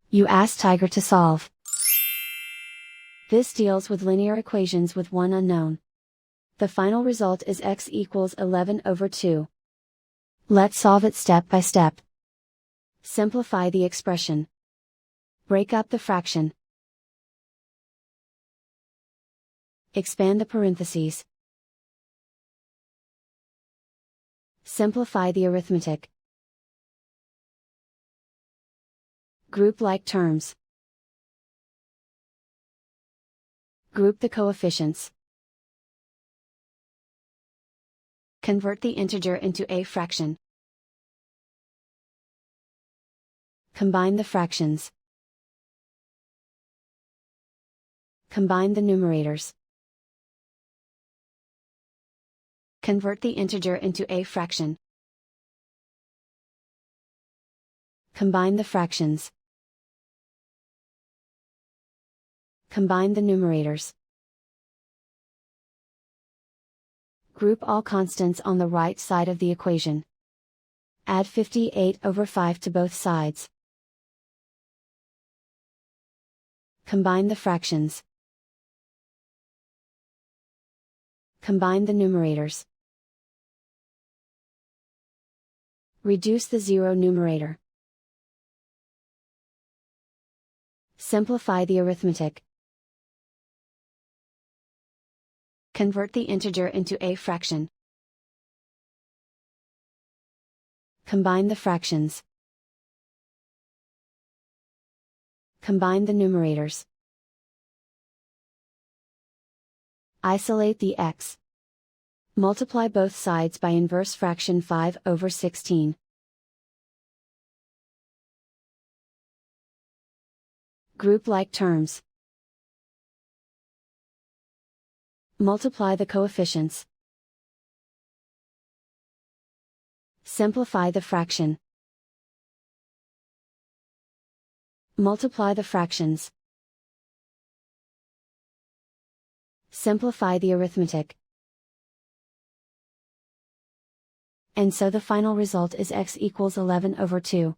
You ask Tiger to solve. This deals with linear equations with one unknown. The final result is x equals 11/2. Let's solve it step by step. Simplify the expression. Break up the fraction. Expand the parentheses. Simplify the arithmetic. Group like terms. Group the coefficients. Convert the integer into a fraction. Combine the fractions. Combine the numerators. Convert the integer into a fraction. Combine the fractions. Combine the numerators. Group all constants on the right side of the equation. Add 58/5 to both sides. Combine the fractions. Combine the numerators. Reduce the zero numerator. Simplify the arithmetic. Convert the integer into a fraction. Combine the fractions. Combine the numerators. Isolate the x. Multiply both sides by inverse fraction 5/16. Group like terms. Multiply the coefficients. Simplify the fraction. Multiply the fractions. Simplify the arithmetic. And so the final result is x equals 11/2.